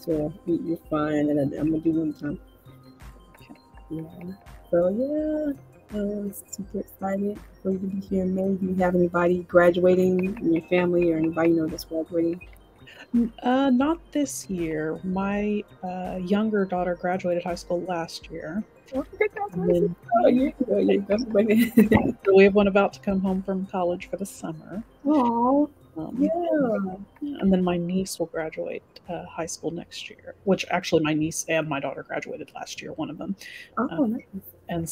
Yeah, you're fine, and I'm gonna do one time. Yeah. So yeah, I'm super excited for you to be here, May. Do you have anybody graduating in your family or anybody you know that's graduating? Not this year. My younger daughter graduated high school last year. Oh, And congratulations! then Oh, you're graduating. so we have one about to come home from college for the summer. Oh, Um, yeah. and then my niece will graduate high school next year, which actually my niece and my daughter graduated last year, one of them. Oh, nice. And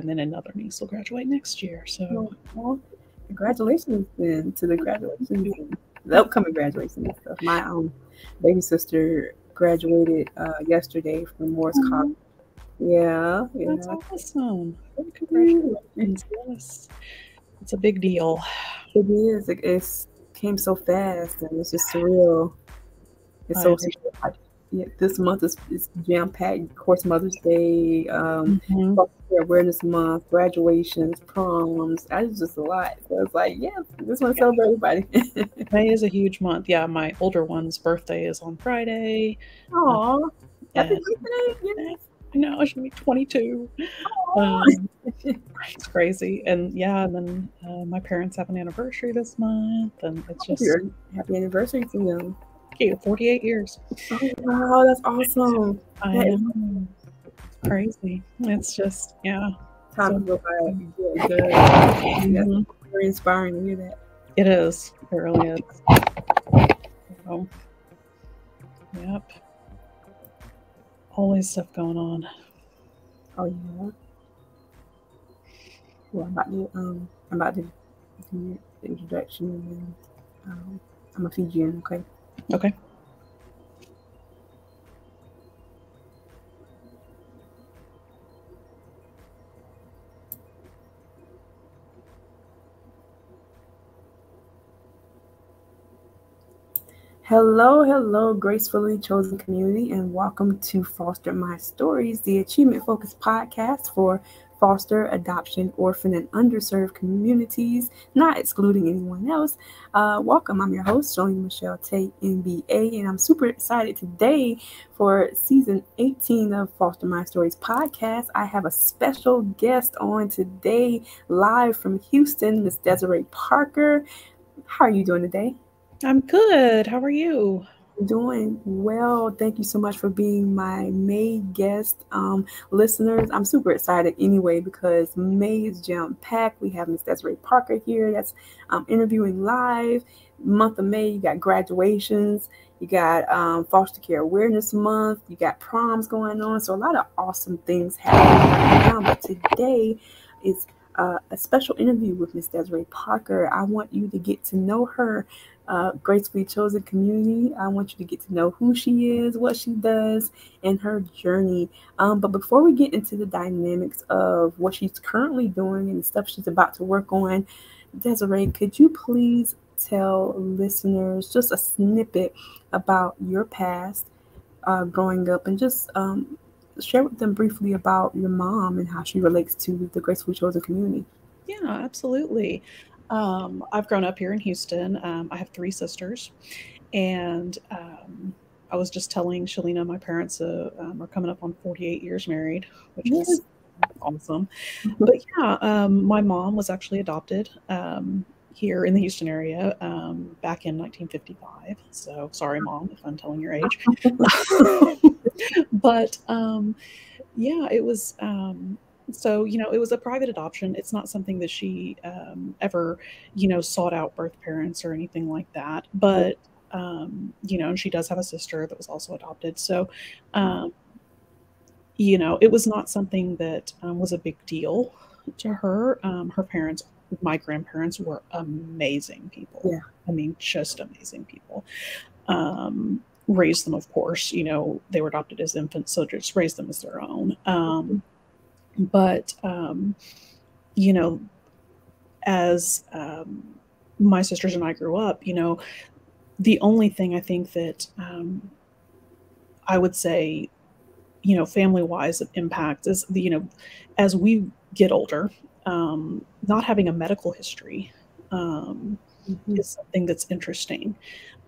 then another niece will graduate next year. So Well, congratulations then to the graduations and the upcoming graduations and stuff. My baby sister graduated yesterday from Morris College. Yeah, that's yeah. awesome. Congratulations. Yes. It's a big deal. It is. It came so fast and it's just surreal. It's so surreal. Yeah, this month is jam packed. Of course, Mother's Day, Awareness Month, graduations, proms. It's just a lot. So it's like, yeah, I just want to celebrate everybody. May is a huge month. Yeah, my older one's birthday is on Friday. Aw, happy birthday! Yes. I know, she'll be 22. It's crazy. And yeah, and then my parents have an anniversary this month, and it's just happy anniversary to them. 48 years. Oh wow, that's awesome. I know. It's crazy. It's just, yeah. Time to go by good. That's very inspiring to hear that. It is. It really is. So, yep. Always stuff going on. Oh yeah. Well, I'm about to do the introduction, and then I'm gonna feed you in. Okay. Okay. Hello, gracefully chosen community, and welcome to Foster My Stories, the achievement-focused podcast for foster, adoption, orphan, and underserved communities, not excluding anyone else. Welcome, I'm your host, Jolene Michelle Tate, MBA, and I'm super excited today for season 18 of Foster My Stories podcast. I have a special guest on today, live from Houston, Miss Desiree Parker. How are you doing today? I'm good. How are you? Doing well. Thank you so much for being my May guest. Listeners, I'm super excited anyway because May is jam-packed. We have Miss Desiree Parker here that's interviewing live. Month of May, you got graduations, you got Foster Care Awareness Month, you got proms going on. So a lot of awesome things happening right now. But today is a special interview with Miss Desiree Parker. I want you to get to know her. Gracefully chosen community. I want you to get to know who she is, what she does, and her journey. But before we get into the dynamics of what she's currently doing and the stuff she's about to work on, Desiree, could you please tell listeners just a snippet about your past growing up and just share with them briefly about your mom and how she relates to the Gracefully Chosen community? Yeah, absolutely. I've grown up here in Houston. I have 3 sisters, and I was just telling Shalina, my parents are coming up on 48 years married, which is awesome. But yeah, my mom was actually adopted here in the Houston area back in 1955. So sorry, Mom, if I'm telling your age. But yeah, it was. So, it was a private adoption. It's not something that she ever, sought out birth parents or anything like that. But, and she does have a sister that was also adopted. So, it was not something that was a big deal to her. Her parents, my grandparents, were amazing people. Yeah. I mean, just amazing people. Raised them, of course, they were adopted as infants, so just raised them as their own. But, as my sisters and I grew up, the only thing I think that I would say, family-wise impact is, as we get older, not having a medical history Mm-hmm. is something that's interesting.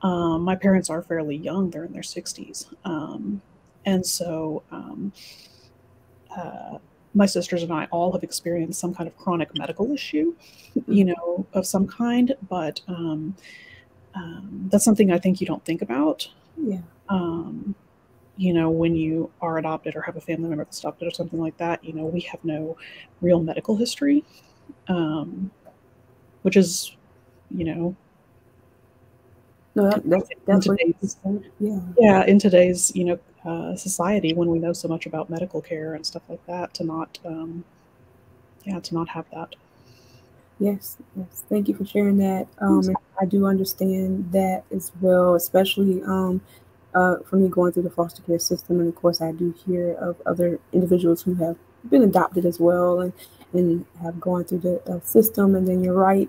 My parents are fairly young; they're in their 60s, and so uh, my sisters and I all have experienced some kind of chronic medical issue, of some kind. But that's something I think you don't think about. Yeah. Um, when you are adopted or have a family member that's adopted or something like that, we have no real medical history, um, which is, you know, No, that's in definitely today's, yeah. yeah, in today's, society, when we know so much about medical care and stuff like that, to not have that. Yes, yes. Thank you for sharing that. And I do understand that as well, especially for me going through the foster care system. And of course, I do hear of other individuals who have been adopted as well and have gone through the system. And then you're right,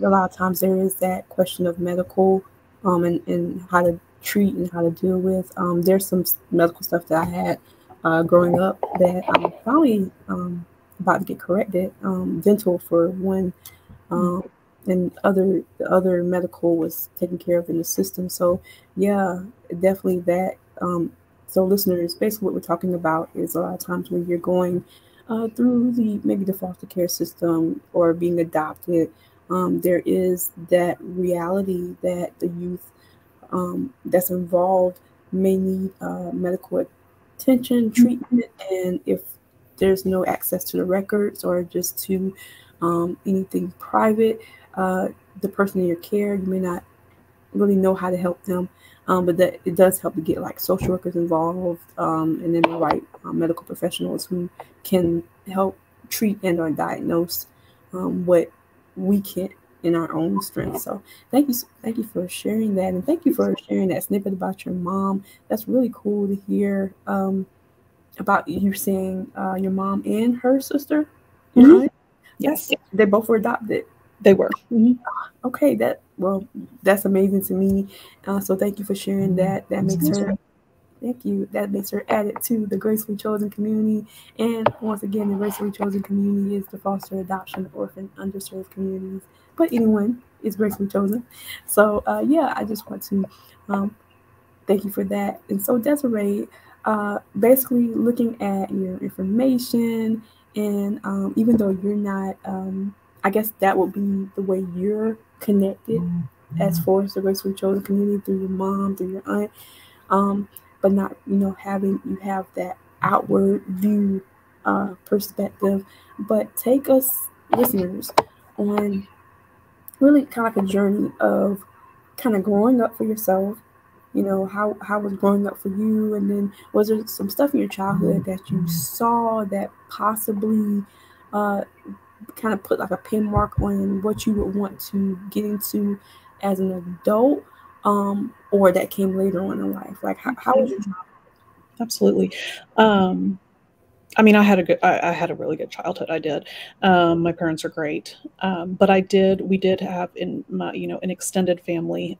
a lot of times there is that question of medical and how to treat and how to deal with. There's some medical stuff that I had growing up that I'm finally about to get corrected. Dental for one, um, and the other medical was taken care of in the system. So yeah, definitely that. So listeners, basically what we're talking about is a lot of times when you're going through maybe the foster care system or being adopted, there is that reality that the youth that's involved may need medical attention, treatment, and if there's no access to the records or just to anything private, uh, the person in your care, you may not really know how to help them. But that it does help to get like social workers involved, and then the right medical professionals who can help treat and or diagnose what we can't in our own strength. So thank you for sharing that, and thank you for sharing that snippet about your mom. That's really cool to hear about you saying your mom and her sister, your Mm-hmm. aunt. Yes, They both were adopted. they were. Mm-hmm. Okay, that's amazing to me. So thank you for sharing that. That makes her thank you. That makes her added to the gracefully chosen community. And once again, the gracefully chosen community is the foster, adoption, orphan, underserved communities. But anyone is gracefully chosen. So yeah, I just want to um, thank you for that. And so Desiree, basically looking at your information, and even though you're not, I guess that would be the way you're connected as far as the gracefully chosen community through your mom, through your aunt, um, but not having you have that outward view perspective. But take us listeners on really kind of like a journey of kind of growing up for yourself. How was growing up for you, and then was there some stuff in your childhood that you saw that possibly uh, kind of put like a pin mark on what you would want to get into as an adult, or that came later on in life? Like how was your Absolutely. Um, I mean, I had a really good childhood. I did. My parents are great. But we did have in my, an extended family,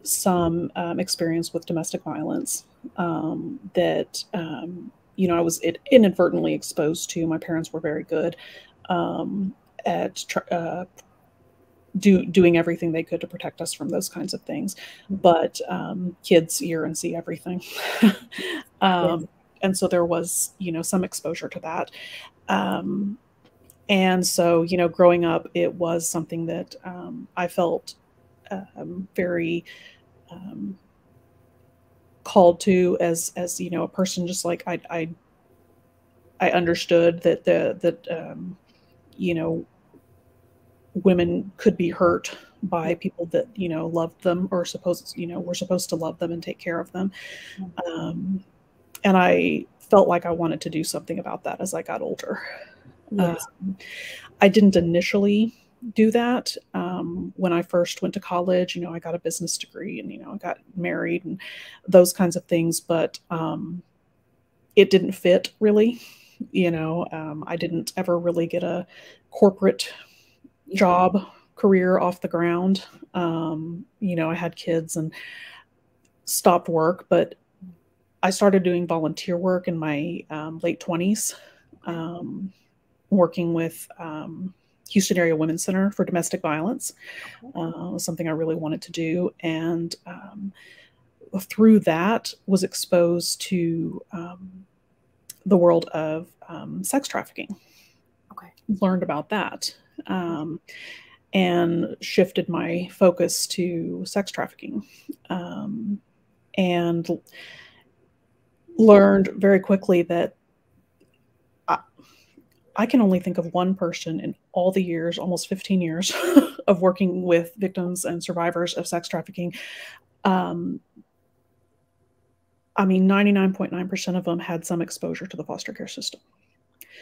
some experience with domestic violence that, I was inadvertently exposed to. My parents were very good at doing everything they could to protect us from those kinds of things. But kids hear and see everything. Yes. um, and so there was, some exposure to that. Um, and so, growing up, it was something that I felt very um, called to as a person. Just like I understood that you know women could be hurt by people that loved them, or were supposed to love them and take care of them. um, and I felt like I wanted to do something about that as I got older. Yes. um, I didn't initially do that. When I first went to college, I got a business degree, and I got married and those kinds of things, but it didn't fit really. I didn't ever really get a corporate Yeah. job career off the ground. I had kids and stopped work, but I started doing volunteer work in my late 20s, working with Houston Area Women's Center for Domestic Violence. Okay. Was something I really wanted to do, and through that was exposed to the world of sex trafficking. Okay. Learned about that, and shifted my focus to sex trafficking, and learned very quickly that I can only think of one person in all the years, almost 15 years of working with victims and survivors of sex trafficking. I mean, 99.9% of them had some exposure to the foster care system.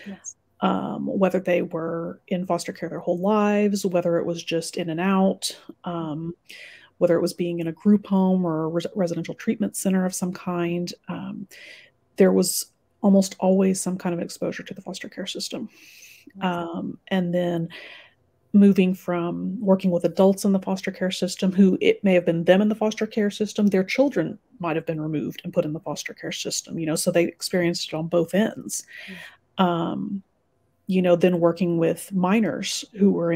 Yes. Whether they were in foster care their whole lives, whether it was just in and out, whether it was being in a group home or a residential treatment center of some kind, there was almost always some kind of exposure to the foster care system. And then moving from working with adults in the foster care system, who it may have been them in the foster care system, their children might have been removed and put in the foster care system, so they experienced it on both ends. Then working with minors who were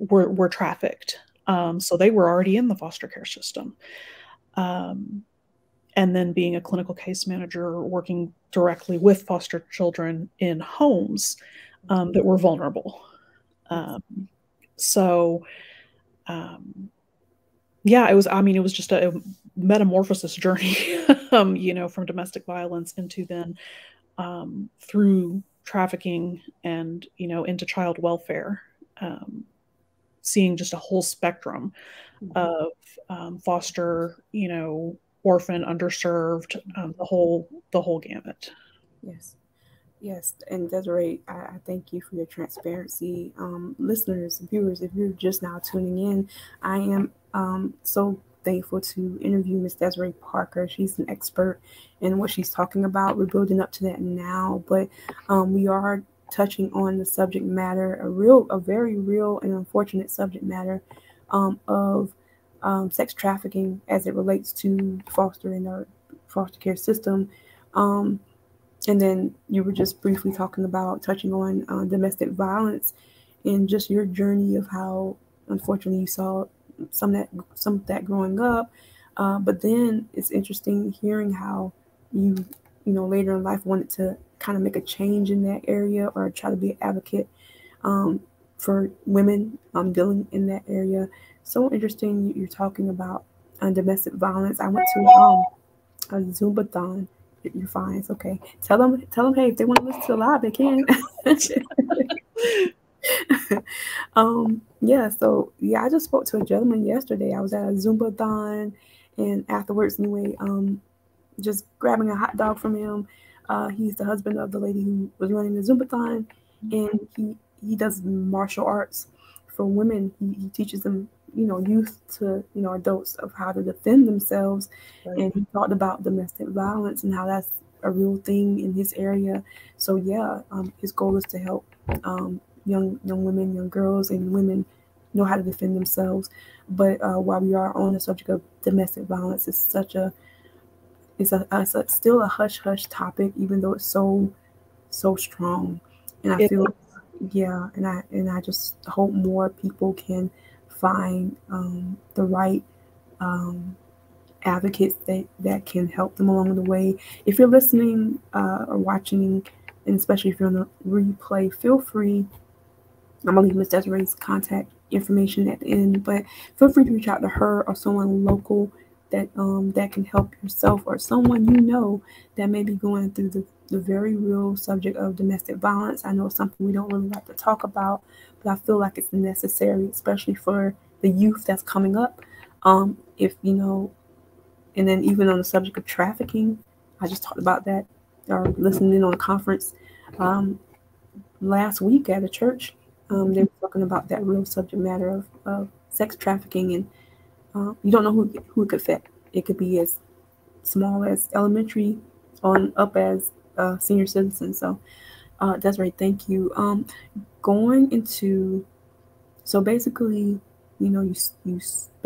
were trafficked. So they were already in the foster care system. And then being a clinical case manager, working directly with foster children in homes that were vulnerable. Yeah, it was just a metamorphosis journey, from domestic violence into then through trafficking and, into child welfare, seeing just a whole spectrum of foster, orphan, underserved, the whole gamut. Yes, and Desiree, I thank you for your transparency. Listeners, viewers, if you're just now tuning in, I am so thankful to interview Ms. Desiree Parker. She's an expert in what she's talking about. We're building up to that now, but we are touching on the subject matter, a very real and unfortunate subject matter of sex trafficking as it relates to foster and our foster care system. And then you were just briefly touching on domestic violence and just your journey of how, unfortunately, you saw some of that growing up. But then it's interesting hearing how you later in life wanted to kind of make a change in that area or try to be an advocate for women dealing in that area. So interesting you're talking about domestic violence. I went to a Zumbathon. You're fine. It's okay. Tell them, hey, if they want to listen to it live, they can. I just spoke to a gentleman yesterday. I was at a Zumbathon, and afterwards, anyway, just grabbing a hot dog from him. He's the husband of the lady who was running the Zumbathon, and he does martial arts for women. He teaches them, youth to, adults of how to defend themselves. Right. And he talked about domestic violence and how that's a real thing in his area. So yeah, his goal is to help young women, young girls, and women know how to defend themselves. But while we are on the subject of domestic violence, it's still a hush hush topic, even though it's so strong. And I feel. Yeah, and I just hope more people can find the right advocates that can help them along the way. If you're listening or watching, and especially if you're on the replay, feel free. I'm gonna leave Ms. Desiree's contact information at the end, but feel free to reach out to her or someone local that can help yourself or someone that may be going through the very real subject of domestic violence. I know it's something we don't really like to talk about, but I feel like it's necessary, especially for the youth that's coming up. And then even on the subject of trafficking, I just talked about that or listening in on a conference last week at a church. They were talking about that real subject matter of sex trafficking, and you don't know who it could affect. It could be as small as elementary on up as senior citizens. So Desiree, thank you. Going into, so basically, you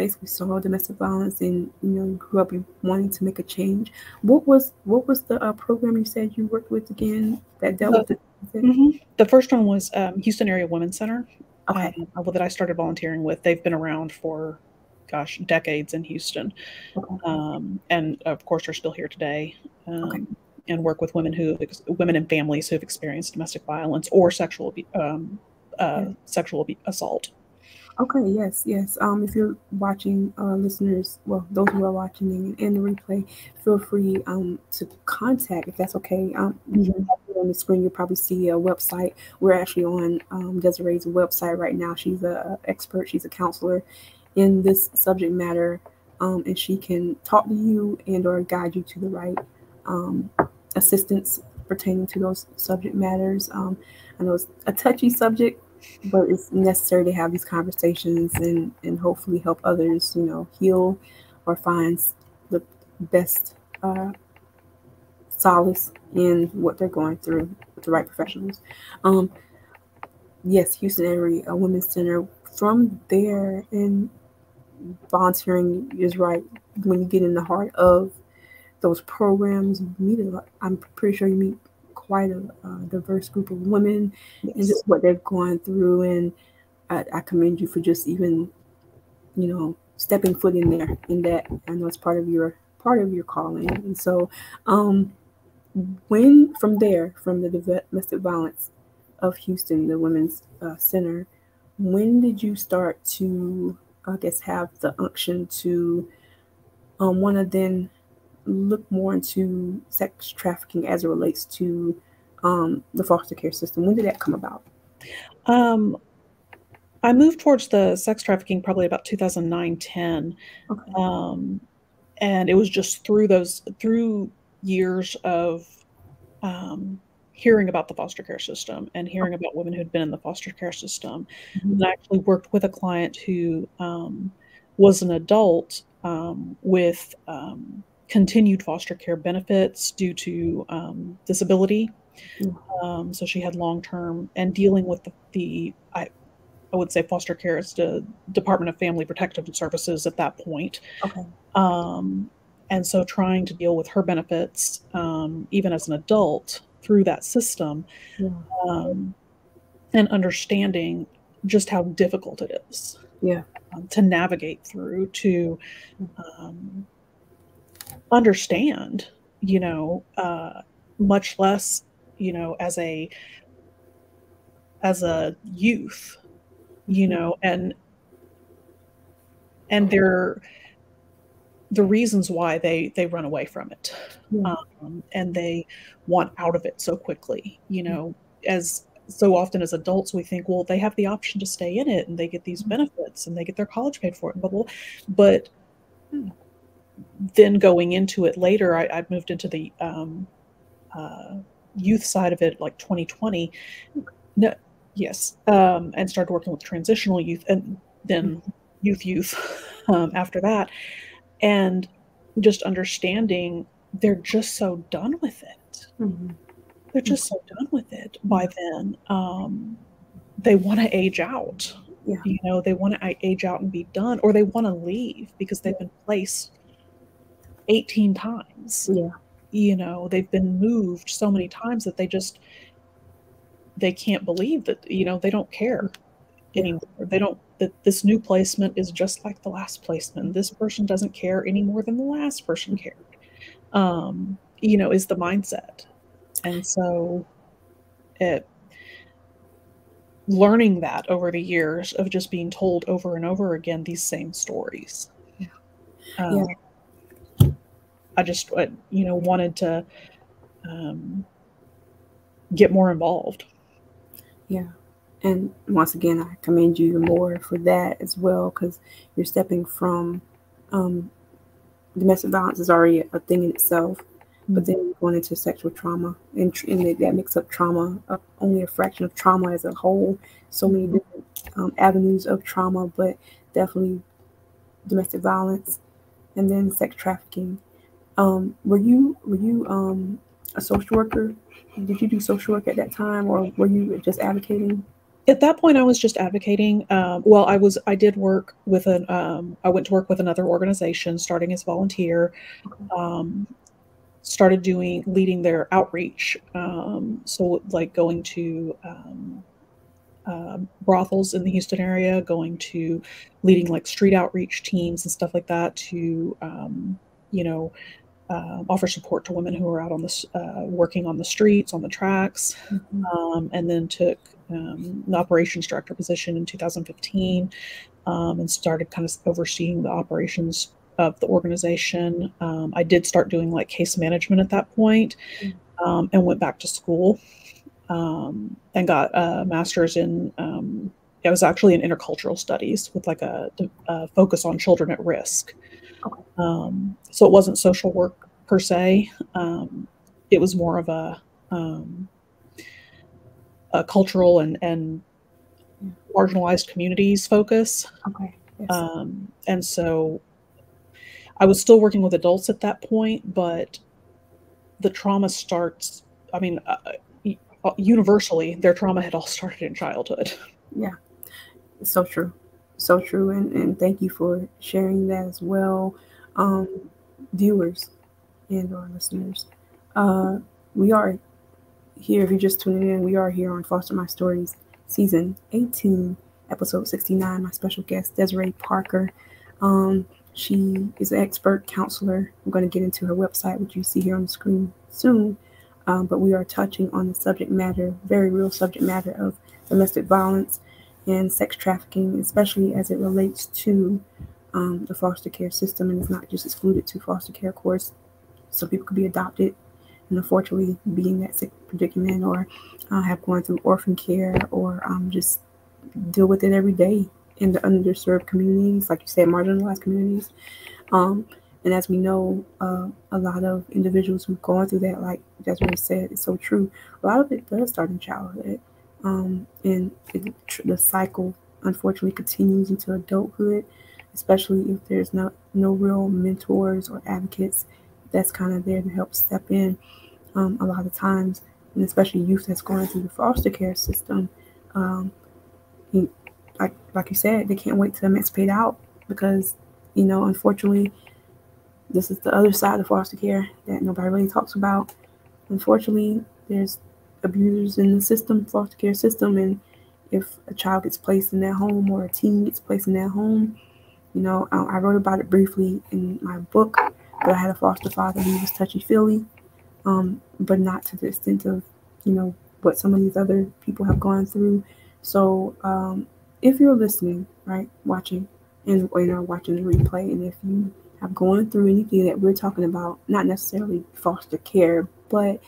basically saw domestic violence and grew up wanting to make a change. What was the program you said you worked with again that dealt The, with it? the first one was Houston Area Women's Center, Okay. that I started volunteering with. They've been around for, gosh, decades in Houston, Okay. and of course are still here today. Okay. And work with women and families who have experienced domestic violence or Yeah. sexual assault. Okay, yes, yes. If you're watching, listeners, well, those who are watching in the replay, feel free to contact if that's okay. Mhm. On the screen, you'll probably see a website. We're actually on Desiree's website right now. She's a expert. She's a counselor in this subject matter, and she can talk to you and or guide you to the right um, assistance pertaining to those subject matters. I know it's a touchy subject, but it's necessary to have these conversations and hopefully help others, heal or find the best solace in what they're going through with the right professionals. Um, yes, Houston Area Women's Center. From there, and volunteering is right when you get in the heart of those programs. I'm pretty sure you meet quite a diverse group of women and Yes. just what they're going through. And I commend you for just even, stepping foot in there. In that, I know it's part of your calling. And so, when from there, from the domestic violence of Houston, the Women's Center, when did you start to, I guess, have the unction to want to then look more into sex trafficking as it relates to the foster care system? When did that come about? Um, I moved towards the sex trafficking probably about 2009, 10. Okay. Um, and it was just through years of um, hearing about the foster care system and hearing about women who'd been in the foster care system. Mhm. And I actually worked with a client who was an adult with continued foster care benefits due to disability. Yeah. So she had long term and dealing with I would say foster care is the Department of Family Protective Services at that point. Okay. Um, and so trying to deal with her benefits, even as an adult through that system, Yeah. um, and understanding just how difficult it is Yeah. to navigate through, to um, understand, much less, as a youth, and the reasons why they run away from it, Yeah. and they want out of it so quickly. As so often as adults, we think, well, they have the option to stay in it, and they get these benefits, and they get their college paid for it, and blah, blah, blah. But then going into it later, I moved into the uh, youth side of it, like 2020. No, yes, and started working with transitional youth, and then youth after that. And just understanding they're just so done with it. Mhm. They're just so done with it by then. They want to age out. Yeah. They want to age out and be done, or they want to leave because they've been placed 18 times. Yeah. They've been moved so many times that they can't believe that, they don't care Yeah. anymore. They don't that this new placement is just like the last placement. This person doesn't care any more than the last person cared. Is the mindset. And so it learning that over the years of just being told over and over again these same stories. Yeah. Um, I just wanted to um, get more involved. Yeah. And once again, I commend you more for that as well, because you're stepping from um, domestic violence is already a thing in itself, but then you're going into sexual trauma, and that makes up trauma, only a fraction of trauma as a whole. So many different avenues of trauma, but definitely domestic violence, and then sex trafficking. Were you a social worker? Did you do social work at that time, or were you just advocating? At that point, I was just advocating. Well, I did work with I went to work with another organization, starting as volunteer. Okay. Um, Started leading their outreach. So like going to brothels in the Houston area, going to leading like street outreach teams and stuff like that to, you know, offer support to women who are out on working on the streets, on the tracks, Mm-hmm. and then took the operations director position in 2015, and started kind of overseeing the operations of the organization. I did start doing like case management at that point, and went back to school, and got a master's in. It was actually in intercultural studies with like a focus on children at risk. Okay. So it wasn't social work per se. It was more of um, a cultural and Yeah. marginalized communities focus. Okay. Yes. And so I was still working with adults at that point, but the trauma starts, I mean, universally, their trauma had all started in childhood. Yeah. So true. So true. And thank you for sharing that as well. Um, Viewers and our listeners. Uh, we are here, if you're just tuning in, we are here on Foster My Stories, Season 18, Episode 69. My special guest, Desiree Parker. She is an expert counselor. I'm going to get into her website, which you see here on the screen soon. But we are touching on the subject matter, very real subject matter of domestic violence and sex trafficking, especially as it relates to the foster care system. And it's not just excluded to foster care, of course. Some people could be adopted and unfortunately be in that sick predicament, or have gone through orphan care, or just deal with it every day in the underserved communities, like you said, marginalized communities. Um, and as we know, a lot of individuals who've gone through that, like Desiree said, it's so true. A lot of it does start in childhood, and the cycle unfortunately continues into adulthood, especially if there's no real mentors or advocates that's kind of there to help step in. A lot of times, and especially youth that's going through the foster care system, um, like you said, they can't wait to emancipate out because, unfortunately, this is the other side of foster care that nobody really talks about. Unfortunately, there's abusers in the system, foster care system, and if a child gets placed in that home or a teen gets placed in that home, I wrote about it briefly in my book, but I had a foster father who was touchy feely, but not to the extent of, what some of these other people have gone through. So if you're listening, right, watching, and watching the replay, and if you have gone through anything that we're talking about, not necessarily foster care, but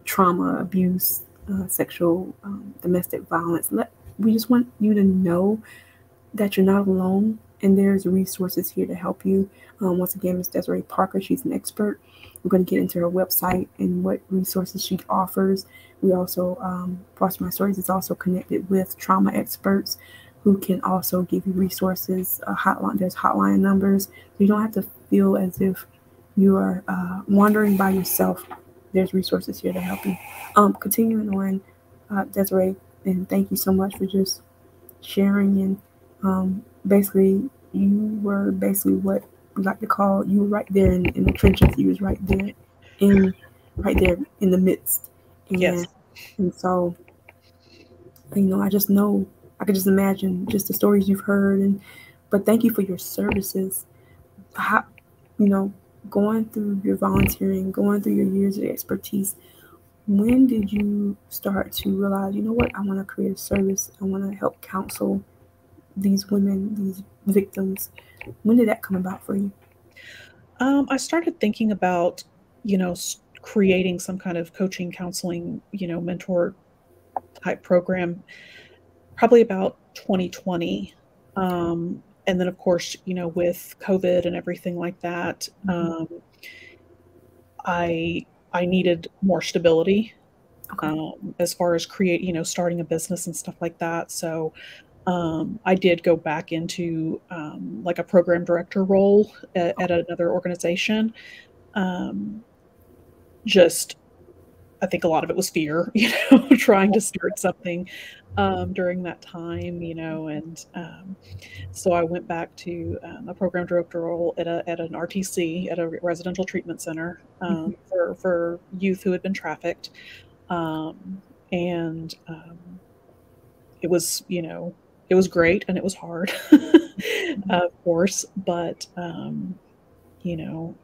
trauma, abuse, sexual, domestic violence, we just want you to know that you're not alone, and there's resources here to help you. Once again, Ms. Desiree Parker, she's an expert. We're going to get into her website and what resources she offers. We also, Foster My Stories is also connected with trauma experts who can also give you resources. There's hotline numbers. You don't have to feel as if you are wandering by yourself. There's resources here to help you. Continuing on, Desiree, and thank you so much for just sharing. And basically, you were basically what we like to call, you were right there in the trenches. You was right there in the midst. Yes. And so, I just know, I could just imagine just the stories you've heard. But thank you for your services. How, you know, going through your volunteering, going through your years of expertise, when did you start to realize, what, I want to create a service, I want to help counsel these women, these victims? When did that come about for you? I started thinking about, creating some kind of coaching, counseling, mentor type program probably about 2020. And then, of course, with COVID and everything like that, I I needed more stability, Okay. as far as starting a business and stuff like that. So I did go back into like a program director role at another organization. Um, just I think a lot of it was fear, trying to start something during that time, and so I went back to a program director role at an RTC, at a residential treatment center, for youth who had been trafficked, and it was it was great and it was hard, of course, but you know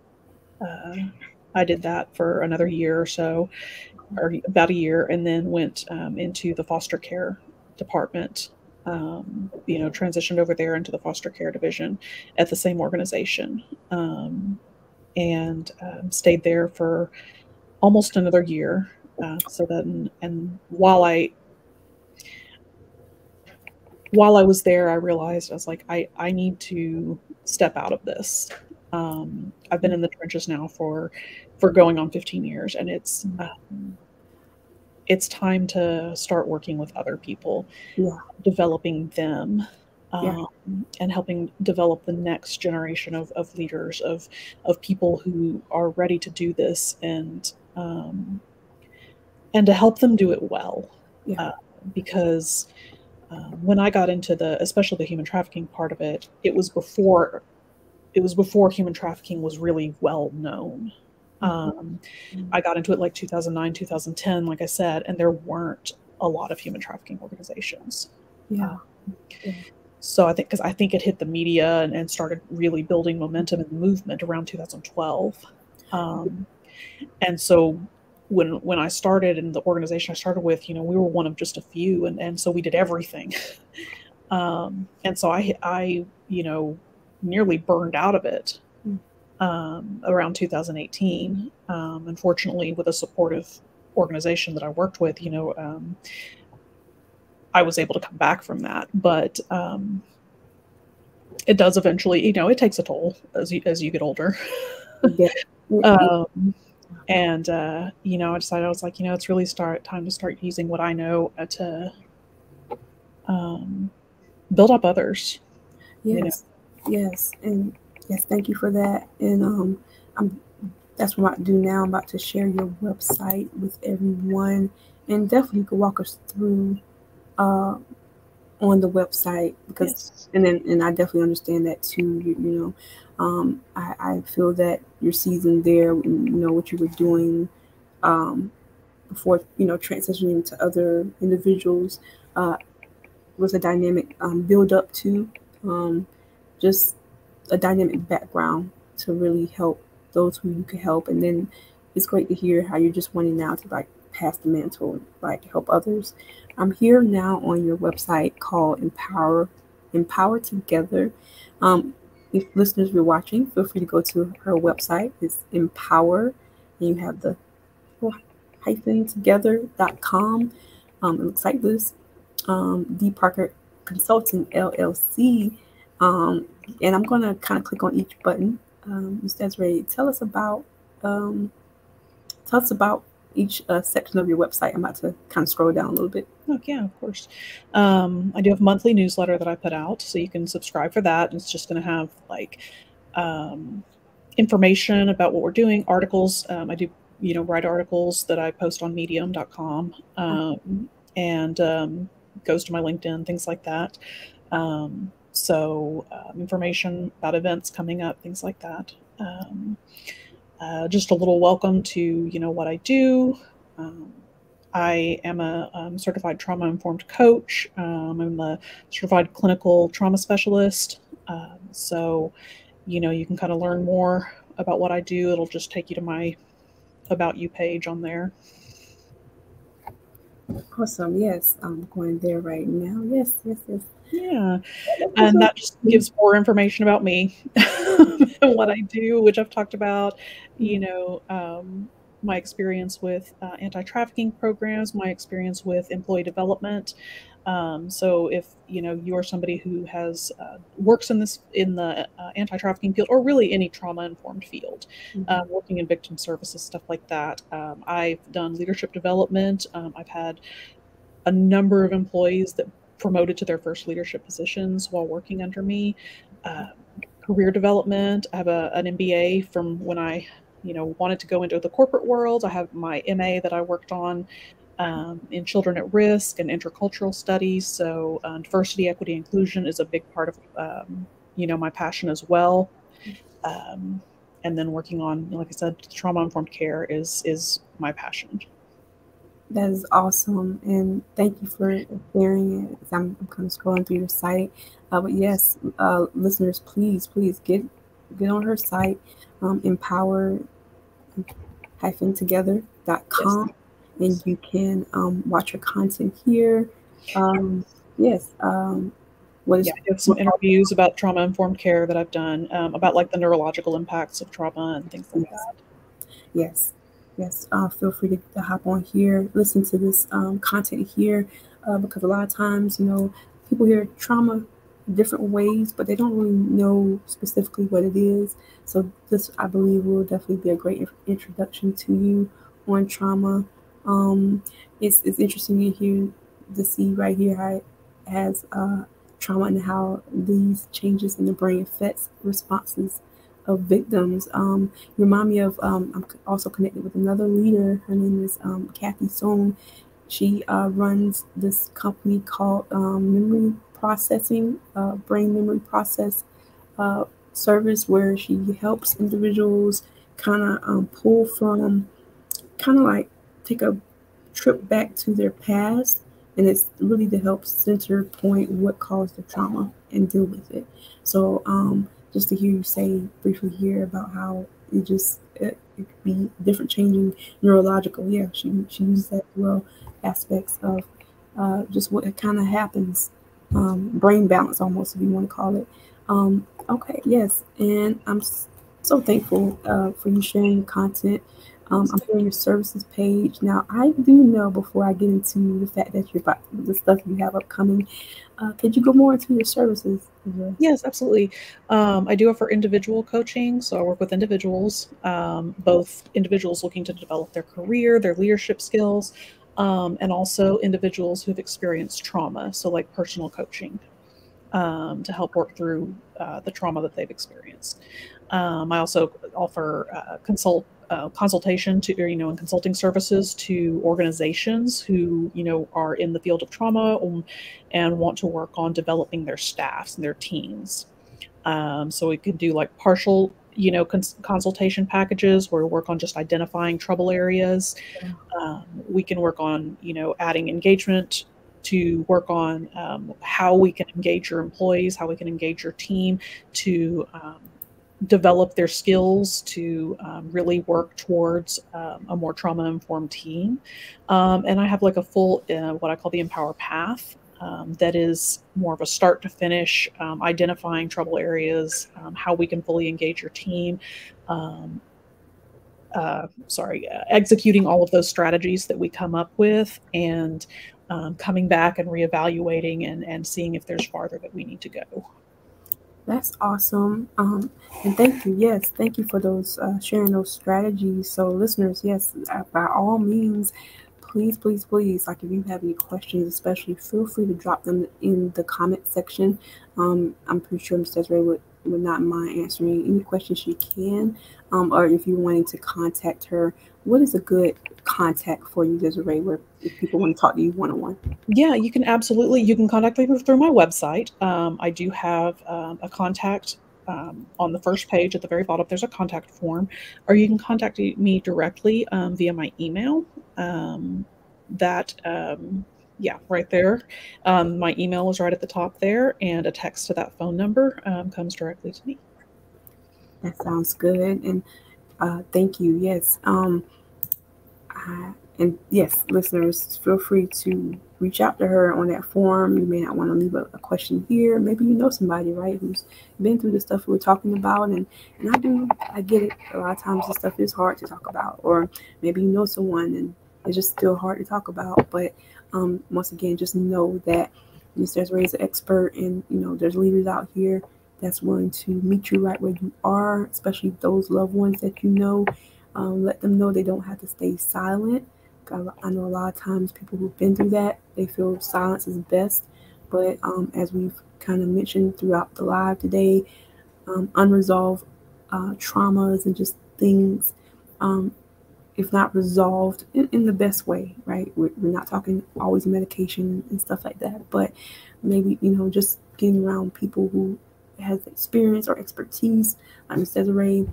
I did that for another year or so, or about a year, and then went into the foster care department. Transitioned over there into the foster care division at the same organization, and stayed there for almost another year. So then, and while I was there, I realized I was like, I need to step out of this. I've been in the trenches now for going on 15 years, and it's time to start working with other people, developing them, and helping develop the next generation of leaders, of people who are ready to do this, and to help them do it well. Because when I got into especially the human trafficking part of it, it was before human trafficking was really well known. I got into it like 2009, 2010, like I said, and there weren't a lot of human trafficking organizations. So I think it hit the media and started really building momentum and movement around 2012. And so when I started in the organization I started with, we were one of just a few, and so we did everything. And so I nearly burned out of it around 2018. Unfortunately, with a supportive organization that I worked with, I was able to come back from that. But it does eventually, it takes a toll as you get older. And I decided, I was like, it's really time to start using what I know to build up others. Yes, and yes, thank you for that. And that's what I'm about to do now. I'm about to share your website with everyone, and definitely you can walk us through on the website, because and I definitely understand that too. I feel that you're seasoned there, and what you were doing before transitioning to other individuals was a dynamic build up to just a dynamic background to really help those who you can help. And then it's great to hear how you're just wanting now to pass the mantle and help others. I'm here now on your website called Empower Together. If listeners are watching, feel free to go to her website. It's Empower, and you have the -together.com. It looks like this. DParker Consulting LLC. And I'm going to kind of click on each button. Ms. Desiree, tell us about each section of your website. I'm about to kind of scroll down a little bit. Oh, yeah, of course. I do have a monthly newsletter that I put out, so you can subscribe for that. It's just going to have information about what we're doing, articles. I do, write articles that I post on medium.com, and goes to my LinkedIn, things like that. So information about events coming up, things like that. Just a little welcome to, what I do. I am a certified trauma-informed coach. I'm a certified clinical trauma specialist. So, you can kind of learn more about what I do. It'll just take you to my About You page on there. Awesome. Yes, I'm going there right now. Yes. Yeah. And that just gives more information about me and what I do, which I've talked about, my experience with anti-trafficking programs, my experience with employee development. So if, you are somebody who has works in the anti-trafficking field, or really any trauma-informed field, working in victim services, stuff like that. I've done leadership development. I've had a number of employees that promoted to their first leadership positions while working under me. Career development. I have an MBA from when I wanted to go into the corporate world. I have my MA that I worked on in children at risk and intercultural studies. So diversity, equity, inclusion is a big part of, my passion as well. And then working on, like I said, trauma-informed care is my passion. That is awesome, and thank you for sharing it. I'm kind of scrolling through your site, but yes, listeners, please get on her site, empower-together.com, Yes. and you can watch her content here. Yes, what Yeah, is I have some interviews about trauma-informed care that I've done, about like the neurological impacts of trauma and things like yes. that. Yes, yes. Feel free to hop on here, listen to this content here, because a lot of times, people hear trauma different ways, but they don't really know specifically what it is. So this, I believe, will definitely be a great introduction to you on trauma. Um, it's interesting to hear to see right here how it has trauma and how these changes in the brain affects responses of victims. Remind me of, I'm also connected with another leader. Her name is Kathy Sohn. She runs this company called Memory Processing, Brain Memory Process uh, Service, where she helps individuals kind of pull from, kind of like take a trip back to their past, and it's really to help center point what caused the trauma and deal with it. So just to hear you say briefly here about how it could be different changing neurological, yeah, she used that as well, aspects of just what kind of happens, brain balance almost, if you want to call it. Okay, yes, and I'm so thankful for you sharing your content. I'm on your services page. Now, I do know, before I get into the fact that you're about the stuff you have upcoming, could you go more into your services? Yes, absolutely. I do offer individual coaching. So I work with individuals, both individuals looking to develop their career, their leadership skills, and also individuals who've experienced trauma. So, like personal coaching, to help work through the trauma that they've experienced. I also offer consultation to, and consulting services to organizations who, are in the field of trauma, and want to work on developing their staffs and their teams. So we can do like partial, consultation packages where we work on just identifying trouble areas. We can work on, adding engagement, to work on how we can engage your employees, how we can engage your team to develop their skills to really work towards a more trauma-informed team. And I have like a full, what I call the Empower Path, that is more of a start to finish, identifying trouble areas, how we can fully engage your team, um, executing all of those strategies that we come up with, and coming back and reevaluating, and seeing if there's farther that we need to go. That's awesome. And thank you. Yes, thank you for those sharing those strategies. So, listeners, yes, by all means, please, like if you have any questions, especially, feel free to drop them in the comment section. I'm pretty sure Ms. Desiree would not mind answering any questions she can. Or if you're wanting to contact her, what is a good contact for you, Desiree, where if people want to talk to you one-on-one? Yeah, you can contact me through my website. I do have a contact on the first page at the very bottom. There's a contact form, or you can contact me directly via my email. That Yeah, right there. My email is right at the top there, and a text to that phone number comes directly to me. That sounds good. And thank you. Yes. And yes, listeners, feel free to reach out to her on that form. You may not want to leave a question here. Maybe you know somebody, right, who's been through the stuff we're talking about. And I get it. A lot of times this stuff is hard to talk about. Or maybe you know someone and it's just still hard to talk about. But once again, just know that Ms. Desiree is an expert, and there's leaders out here that's willing to meet you right where you are, especially those loved ones that you know. Let them know they don't have to stay silent. I know a lot of times people who've been through that, they feel silence is best. But as we've kind of mentioned throughout the live today, unresolved traumas and just things if not resolved in the best way, right? We're not talking always medication and stuff like that, but maybe, just getting around people who has experience or expertise, like Ms. Desiree,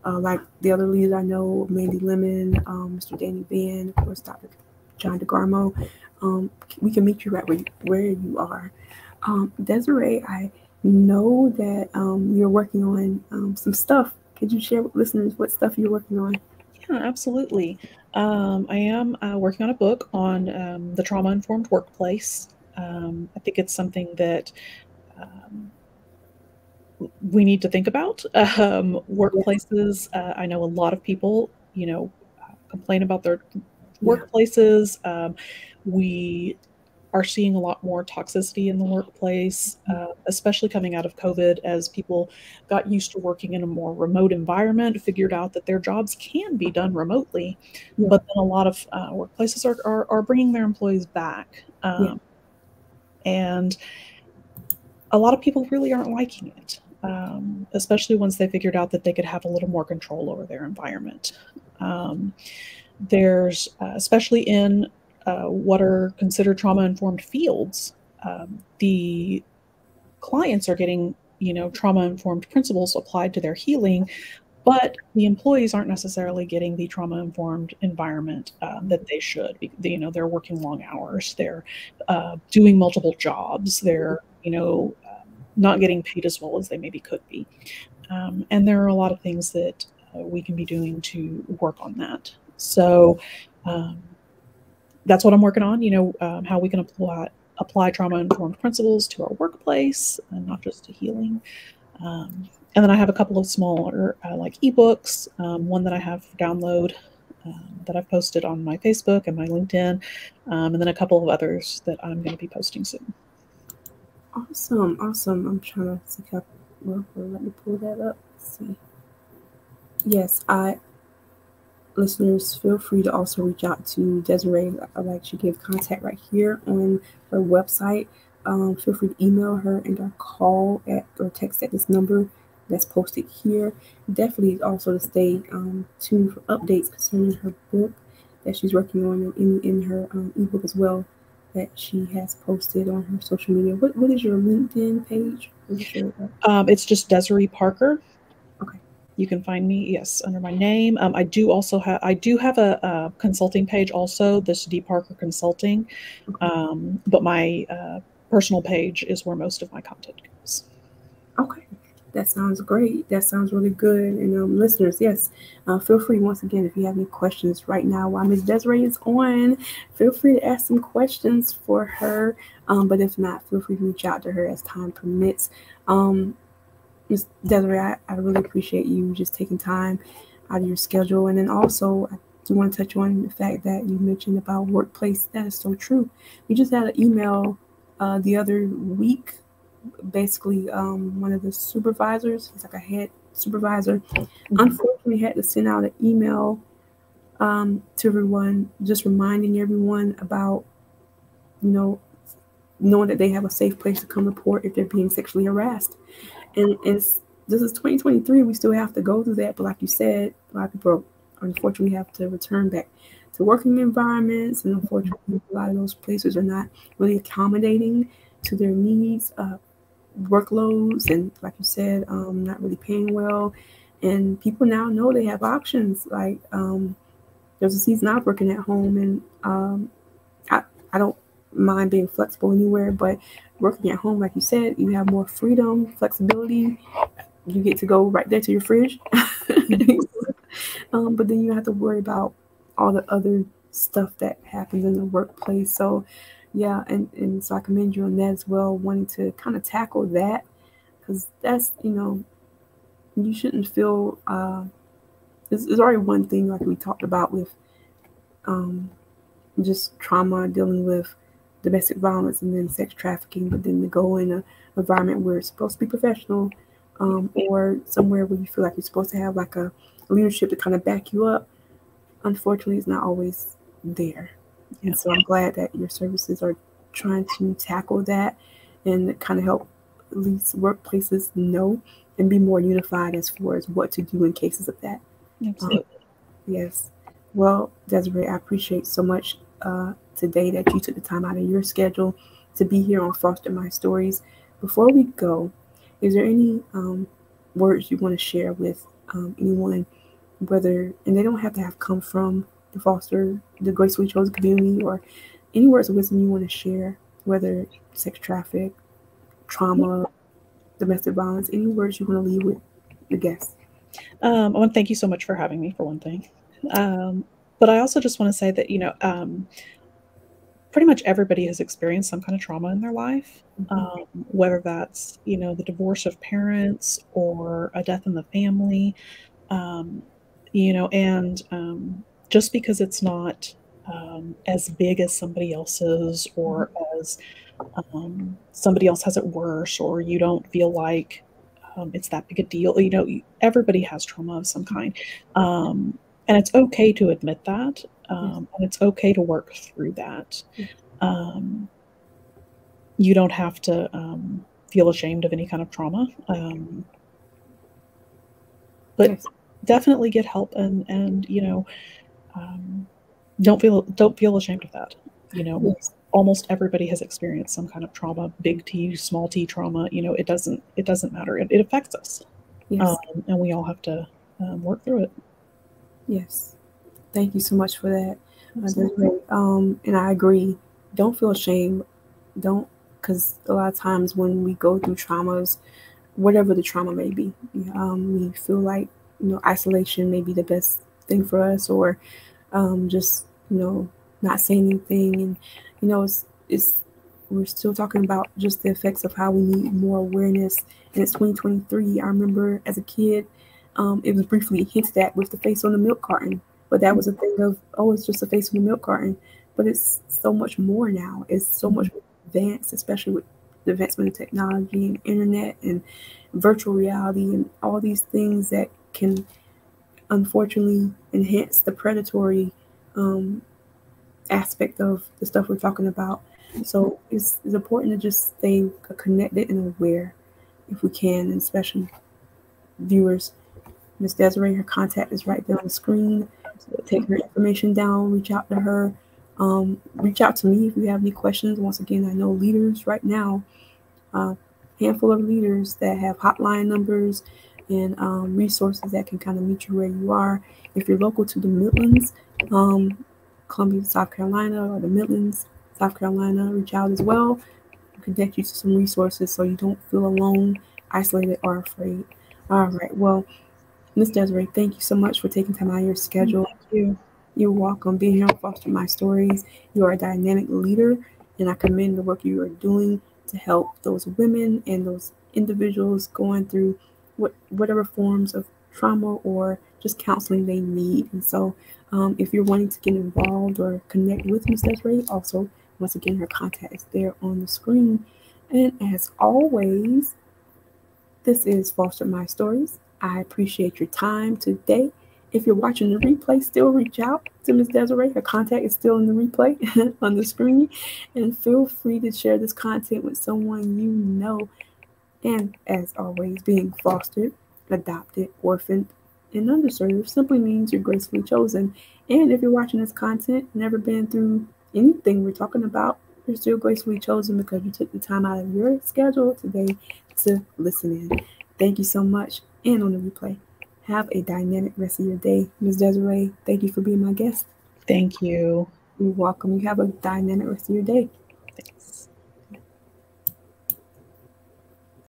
like the other leaders I know, Mandy Lemon, Mr. Danny Van, of course, Dr. John DeGarmo. We can meet you right where you are. Desiree, I know that you're working on some stuff. Could you share with listeners what stuff you're working on? Yeah, absolutely. I am working on a book on the trauma informed workplace. I think it's something that um, we need to think about. Yes. Workplaces, I know a lot of people, complain about their Yeah. workplaces. We are seeing a lot more toxicity in the workplace, especially coming out of COVID as people got used to working in a more remote environment, figured out that their jobs can be done remotely. Yeah. But then a lot of workplaces are bringing their employees back. Yeah. And a lot of people really aren't liking it, especially once they figured out that they could have a little more control over their environment. Um, there's, especially in what are considered trauma informed fields, the clients are getting, trauma informed principles applied to their healing, but the employees aren't necessarily getting the trauma informed environment that they should. They're working long hours, they're doing multiple jobs, they're, not getting paid as well as they maybe could be. And there are a lot of things that we can be doing to work on that. So um, that's what I'm working on, how we can apply trauma informed principles to our workplace and not just to healing. Um, and then I have a couple of smaller like ebooks, one that I have download that I've posted on my Facebook and my LinkedIn, and then a couple of others that I'm going to be posting soon. Awesome. Awesome. I'm trying to see if let me pull that up. Let's see. Yes, listeners, feel free to also reach out to Desiree. Like she gave contact right here on her website. Feel free to email her and call at or text at this number that's posted here. Definitely also to stay tuned for updates concerning her book that she's working on in her ebook as well that she has posted on her social media. What is your LinkedIn page? It's just Desiree Parker. Okay. You can find me, yes, under my name. I do have a consulting page also, this DParker Consulting, but my personal page is where most of my content goes. Okay, that sounds great. That sounds really good. And listeners, yes, feel free once again if you have any questions right now while Ms. Desiree is on. Feel free to ask some questions for her. But if not, feel free to reach out to her as time permits. Ms. Desiree, I really appreciate you just taking time out of your schedule. And then also, I do want to touch on the fact that you mentioned about workplace. That is so true. We just had an email the other week. Basically, one of the supervisors, he's like a head supervisor, unfortunately had to send out an email to everyone, just reminding everyone about, knowing that they have a safe place to come report if they're being sexually harassed. And this is 2023. We still have to go through that. But like you said, a lot of people unfortunately have to return back to working environments. And unfortunately, a lot of those places are not really accommodating to their needs, workloads. And like you said, not really paying well. And people now know they have options. Like there's a season I'm working at home and I don't mind being flexible anywhere, but working at home, like you said, you have more freedom, flexibility. You get to go right there to your fridge. But then you have to worry about all the other stuff that happens in the workplace. So, yeah, and so I commend you on that as well, wanting to kind of tackle that because that's, you shouldn't feel, there's already one thing like we talked about with um, just trauma, dealing with domestic violence and then sex trafficking, but then to go in an environment where it's supposed to be professional, or somewhere where you feel like you're supposed to have like a leadership to kind of back you up, unfortunately, it's not always there. And so I'm glad that your services are trying to tackle that and kind of help at least workplaces know and be more unified as far as what to do in cases of that. Absolutely. Yes. Well, Desiree, I appreciate so much today that you took the time out of your schedule to be here on Foster My Stories. Before we go, is there any words you want to share with anyone, whether, and they don't have to have come from the Gracefully Chosen community, or any words of wisdom you want to share, whether sex traffic, trauma, domestic violence, any words you want to leave with the guests? I want to thank you so much for having me, for one thing. But I also just want to say that, pretty much everybody has experienced some kind of trauma in their life, whether that's, the divorce of parents or a death in the family, um, and just because it's not as big as somebody else's, or as somebody else has it worse, or you don't feel like it's that big a deal. Everybody has trauma of some kind. And it's okay to admit that. And it's okay to work through that. Um, you don't have to feel ashamed of any kind of trauma. But Yes. definitely get help, and um, don't feel ashamed of that. Yes. Almost everybody has experienced some kind of trauma, big T, small T trauma. It doesn't matter. It affects us, Yes. and we all have to work through it. Yes. Thank you so much for that. That's Absolutely. great. And I agree. Don't feel ashamed. Don't, because a lot of times when we go through traumas, whatever the trauma may be, we feel like, isolation may be the best thing for us, or just, not saying anything. And, it's we're still talking about just the effects of how we need more awareness. And it's 2023. I remember as a kid, it was briefly hinted at with the face on the milk carton, but that was a thing of, oh, it's just a face on the milk carton. But it's so much more now. It's so much more advanced, especially with the advancement of technology and internet and virtual reality and all these things that can unfortunately enhance the predatory um, aspect of the stuff we're talking about. So it's important to just stay connected and aware if we can, and especially viewers. Miss Desiree, her contact is right there on the screen. Take her information down, reach out to her. Reach out to me if you have any questions. Once again, I know leaders right now, a handful of leaders that have hotline numbers and resources that can kind of meet you where you are. If you're local to the Midlands, Columbia, South Carolina, or the Midlands, South Carolina, reach out as well. Connect you to some resources so you don't feel alone, isolated, or afraid. All right. Well, Miss Desiree, thank you so much for taking time out of your schedule. Thank you. You're welcome being here on Foster My Stories. You are a dynamic leader, and I commend the work you are doing to help those women and those individuals going through whatever forms of trauma or just counseling they need. And so, if you're wanting to get involved or connect with Ms. Desiree, also, once again, her contact is there on the screen. And as always, this is Foster My Stories. I appreciate your time today. If you're watching the replay, still reach out to Ms. Desiree. Her contact is still in the replay on the screen. And feel free to share this content with someone you know. And as always, being fostered, adopted, orphaned, and underserved simply means you're gracefully chosen. And if you're watching this content, never been through anything we're talking about, you're still gracefully chosen because you took the time out of your schedule today to listen in. Thank you so much. And on the replay, have a dynamic rest of your day. Ms. Desiree, thank you for being my guest. Thank you. You're welcome. You have a dynamic rest of your day. Thanks.